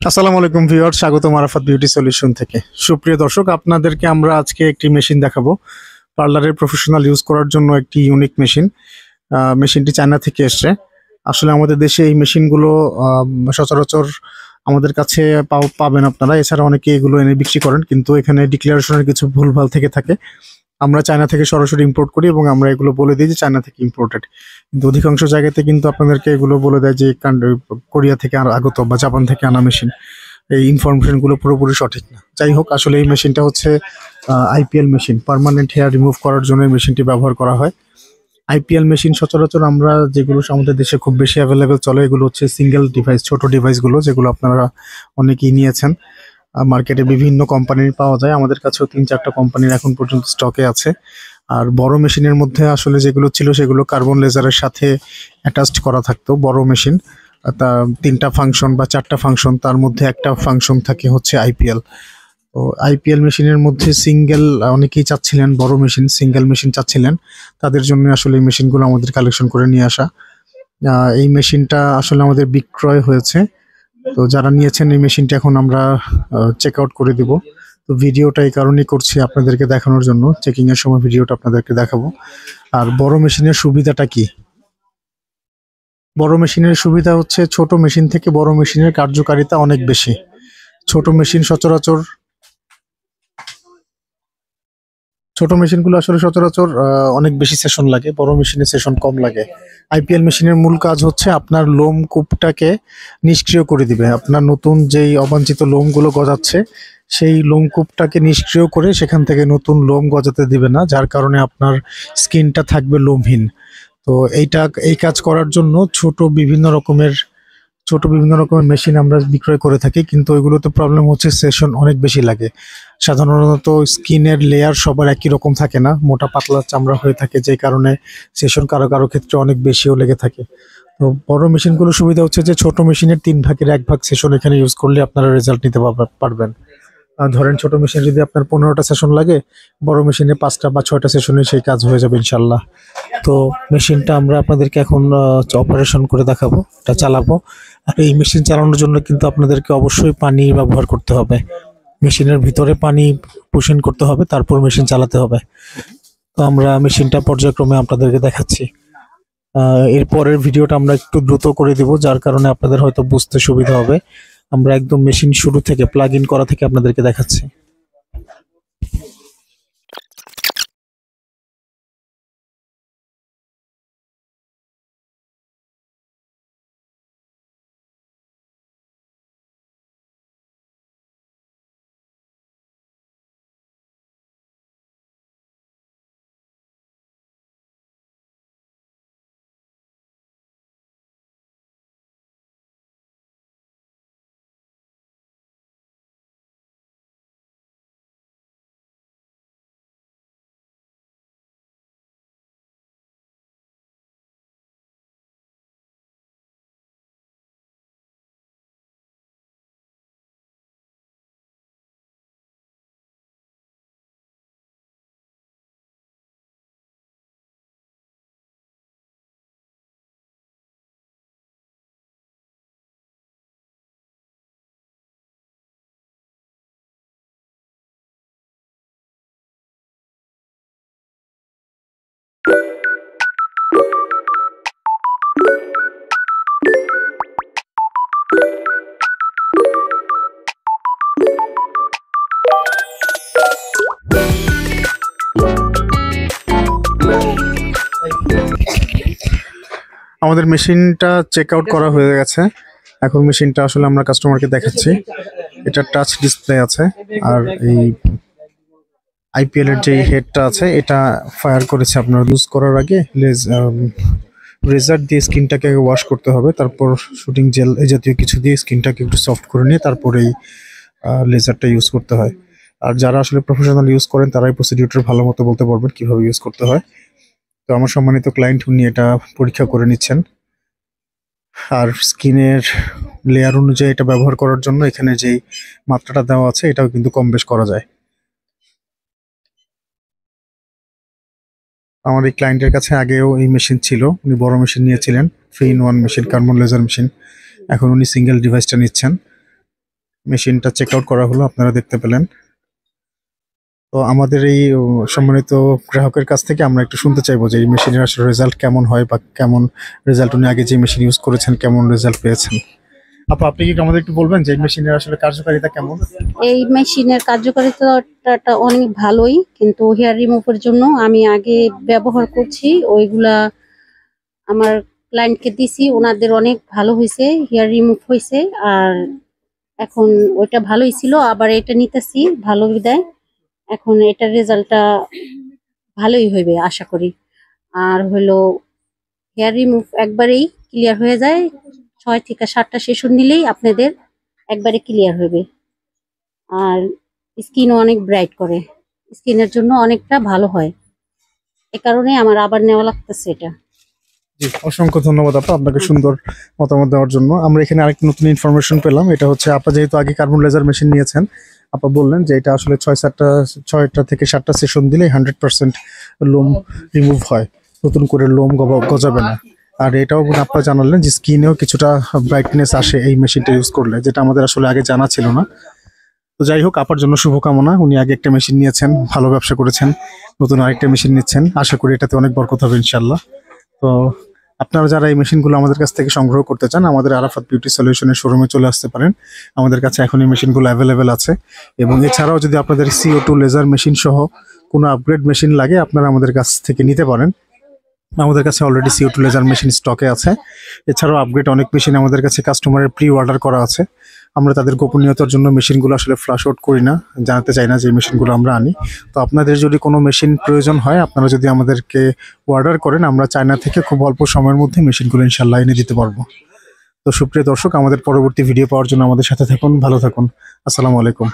আসসালামু আলাইকুম ভিউয়ার, স্বাগতম আরাফাত বিউটি সলিউশন থেকে। সুপ্রিয় দর্শক, আপনাদেরকে আমরা আজকে একটি মেশিন দেখাবো। পার্লারের প্রফেশনাল ইউজ করার জন্য একটি ইউনিক মেশিন। মেশিনটি চায়না থেকে এসছে। আসলে আমাদের দেশে এই মেশিনগুলো সচরাচর আমাদের কাছে পাবেন আপনারা। এছাড়া অনেকে এগুলো এনে বিক্রি করেন, কিন্তু এখানে ডিক্লারেশনের কিছু ভুলভাল থেকে থাকে। আমরা চায়না থেকে সরাসরি ইম্পোর্ট করি এবং আমরা এগুলো বলে দিই যে চায়না থেকে ইম্পোর্টেড। কিন্তু অধিকাংশ জায়গাতে কিন্তু আপনাদেরকে এগুলো বলে দেয় যে কোরিয়া থেকে আগত বা জাপান থেকে আনা মেশিন। এই ইনফরমেশন গুলো পুরোপুরি সঠিক না। যাই হোক, আসলে এই মেশিনটা হচ্ছে IPL machine, permanent hair remove করার জন্য এই মেশিনটি ব্যবহার করা হয়। আইপিএল মেশিন সচরাচর আমরা যেগুলো আমাদের দেশে খুব বেশি অ্যাভেলেবেল চলে, এগুলো হচ্ছে সিঙ্গেল ডিভাইস, ছোট ডিভাইসগুলো, যেগুলো আপনারা অনেকেই নিয়েছেন। মার্কেটে বিভিন্ন কোম্পানির পাওয়া যায়, আমাদের কাছেও 3-4টা কোম্পানির এখন পর্যন্ত স্টকে আছে। আর বড় মেশিনের মধ্যে আসলে যেগুলো ছিল সেগুলো কার্বন লেজারের সাথে অ্যাটাচড করা থাকতো। বড় মেশিন, তা 3টা ফাংশন বা 4টা ফাংশন, তার মধ্যে একটা ফাংশন থাকে হচ্ছে আইপিএল। তো আইপিএল মেশিনের মধ্যে সিঙ্গেল, অনেকেই চাচ্ছিলেন বড় মেশিন, সিঙ্গেল মেশিন চাচ্ছিলেন। তাদের জন্য আসলে এই মেশিনগুলো আমাদের কালেকশন করে নিয়ে আসা। এই মেশিনটা আসলে আমাদের বিক্রয় হয়েছে। তো যারা নিয়েছেন এই মেশিনটা এখন আমরা চেক আউট করে দিব। তো ভিডিওটা এই কারণেই করছি, আপনাদেরকে দেখানোর জন্য। চেকিং এর সময় ভিডিওটা আপনাদেরকে দেখাবো। আর বড় মেশিনের সুবিধাটা কি? বড় মেশিনের সুবিধা হচ্ছে ছোট মেশিন থেকে বড় মেশিনের কার্যকারিতা অনেক বেশি। ছোট মেশিন সচরাচর ছোট মেশিনগুলো আসলে সচরাচর অনেক বেশি সেশন লাগে, বড় মেশিনে সেশন কম লাগে। আইপিএল মেশিনের মূল কাজ হচ্ছে আপনার লোম কূপটাকে নিষ্ক্রিয় করে দিবে। আপনার নতুন যেই অবাঞ্ছিত লোমগুলো গজাচ্ছে, সেই লোমকূপটাকে নিষ্ক্রিয় করে সেখান থেকে নতুন লোম গজাতে দিবে না, যার কারণে আপনার স্কিনটা থাকবে লোমহীন। তো এই কাজ করার জন্য ছোট বিভিন্ন রকমের মেশিন আমরা বিক্রয় করে থাকি, কিন্তু ওইগুলোতে প্রবলেম হচ্ছে সেশন অনেক বেশি লাগে। সাধারণত স্কিনের লেয়ার সবার একই রকম থাকে না, মোটা পাতলা চামড়া হয়ে থাকে, যে কারণে সেশন কারো কারো ক্ষেত্রে অনেক বেশিও লেগে থাকে। তো বড় মেশিনগুলোর সুবিধা হচ্ছে যে ছোট মেশিনের 3 ভাগের 1 ভাগ সেশন এখানে ইউজ করলে আপনারা রেজাল্ট নিতে পারবেন। ধরেন ছোট মেশিন যদি আপনার 15টা সেশন লাগে, বড় মেশিনে 5টা বা 6টা সেশনে সেই কাজ হয়ে যাবে ইনশাল্লাহ। তো মেশিনটা আমরা আপনাদেরকে এখন অপারেশন করে দেখাবো, এটা চালাবো। আর এই মেশিন চালানোর জন্য কিন্তু আপনাদেরকে অবশ্যই পানি ব্যবহার করতে হবে। মেশিনের ভিতরে পানি পুশ ইন করতে হবে, তারপর মেশিন চালাতে হবে। তো আমরা মেশিনটা পর্যায়ক্রমে আপনাদেরকে দেখাচ্ছি। এরপরের ভিডিওটা আমরা একটু দ্রুত করে দিব, যার কারণে আপনাদের হয়তো বুঝতে সুবিধা হবে। আমরা একদম মেশিন শুরু থেকে, প্লাগ ইন করা থেকে আপনাদেরকে দেখাচ্ছি। আমাদের মেশিনটা চেক আউট করা হয়ে গেছে। এখন মেশিনটা আসলে আমরা কাস্টমারকে দেখাচ্ছি। এটা টাচ ডিসপ্লে আছে, আর এই আইপিএল এর যে হেডটা আছে এটা ফায়ার করেছে। আপনার ইউজ করার আগে রেজার দিয়ে স্কিনটাকে ওয়াশ করতে হবে, তারপর শুটিং জেল এই জাতীয় কিছু দিয়ে স্কিনটাকে একটু সফট করে নিয়ে তারপর এই লেজারটা ইউজ করতে হয়। আর যারা আসলে প্রফেশনাল ইউজ করেন তারাই প্রসিডিউরটা ভালো মতো বলতে পারবেন কিভাবে ইউজ করতে হয়। তো আমার সম্মানিত ক্লায়েন্ট উনি এটা পরীক্ষা করে নিচ্ছেন। আর স্কিনের লেয়ার অনুযায়ী এটা ব্যবহার করার জন্য এখানে যেই মাত্রাটা দেওয়া আছে এটাও কিন্তু কম বেশ করা যায়। আমার এই ক্লায়েন্টের কাছে আগেও এই মেশিন ছিল, উনি বড় মেশিন নিয়েছিলেন, 3-in-1 machine, carbon laser machine. এখন উনি সিঙ্গেল ডিভাইসটা নিচ্ছেন। মেশিনটা চেক আউট করা হলো, আপনারা দেখতে পেলেন। তো আমাদের এই সম্মানিত গ্রাহকের কাছ থেকে আমরা একটু শুনতে চাইবো যে এই মেশিনের আসলে রেজাল্ট কেমন হয় বা কেমন রেজাল্ট উনি আগে যে মেশিন ইউজ করেছেন কেমন রেজাল্ট পেয়েছেন। আপনি কি আমাদের একটু বলবেন যে এই মেশিনের আসলে কার্যকারিতা কেমন? এই মেশিনের কার্যকারিতাটা অনেক ভালোই, কিন্তু হেয়ার রিমুভার জন্য আমি আগে ব্যবহার করছি, ওইগুলা আমার ক্লায়েন্টকে দিছি, ওনাদের অনেক ভালো হয়েছে, হেয়ার রিমুভ হয়েছে। আর এখন ওইটা ভালোই ছিল, আবার এটা নিতেছি ভালো বিদায়, এখন এটার রেজাল্টটা ভালোই হইবে আশা করি। আর হলো হেয়ার রিমুভ একবারেই ক্লিয়ার হয়ে যায়, 6 থেকে 7টা সেশন নিলেই আপনাদের একবারে ক্লিয়ার হবে। আর স্কিনও অনেক ব্রাইট করে, স্কিনের জন্য অনেকটা ভালো হয়, এ কারণে আমার আবার নেওয়া লাগতেছে এটা। জি, অসংখ্য ধন্যবাদ আপনাকে সুন্দর মতামত দেওয়ার জন্য। আমরা এখানে আরেকটা নতুন ইনফরমেশন পেলাম, এটা হচ্ছে আপনি যেহেতু আগে কার্বন লেজার মেশিন নিয়েছেন, আপনি বললেন যে এটা আসলে 6টা থেকে 7টা সেশন দিলে 100% লোম রিমুভ হয়, নতুন করে লোম গজাবে না। আর এটাও আপনারা জানালেন যে স্কিনেও কিছুটা ব্রাইটনেস আসে এই মেশিনটা ইউজ করলে, যেটা আমাদের আসলে আগে জানা ছিল না। তো যাই হোক, আপনার জন্য শুভকামনা। উনি আগে একটা মেশিন নিয়েছেন, ভালো ব্যবসা করেছেন, নতুন আরেকটা মেশিন নিচ্ছেন, আশা করি এটাতে অনেক বরকত হবে ইনশাল্লাহ। তো আপনারা যারা এই মেশিনগুলো আমাদের কাছ থেকে সংগ্রহ করতে চান, আমাদের আরাফাত বিউটি সলিউশনের শোরুমে চলে আসতে পারেন। আমাদের কাছে এখন এই মেশিনগুলো অ্যাভেলেবেল আছে। এবং এছাড়াও যদি আপনাদের CO2 লেজার মেশিন সহ কোনো আপগ্রেড মেশিন লাগে, আপনারা আমাদের কাছ থেকে নিতে পারেন। আমাদের কাছে অলরেডি CO2 লেজার মেশিন স্টকে আছে। এছাড়াও আপগ্রেড অনেক মেশিন আমাদের কাছে কাস্টমারের প্রি অর্ডার করা আছে। আমরা তাদের গোপনীয়তার জন্য মেশিনগুলো আসলে ফ্ল্যাশ আউট করি না, জানাতে চাই না যে এই মেশিনগুলো আমরা আনি। তো আপনাদের যদি কোনো মেশিন প্রয়োজন হয়, আপনারা যদি আমাদেরকে অর্ডার করেন, আমরা চায়না থেকে খুব অল্প সময়ের মধ্যে মেশিনগুলো ইনশাল্লাহ এনে দিতে পারবো। তো সুপ্রিয় দর্শক, আমাদের পরবর্তী ভিডিও পাওয়ার জন্য আমাদের সাথে থাকুন, ভালো থাকুন। আসসালামু আলাইকুম।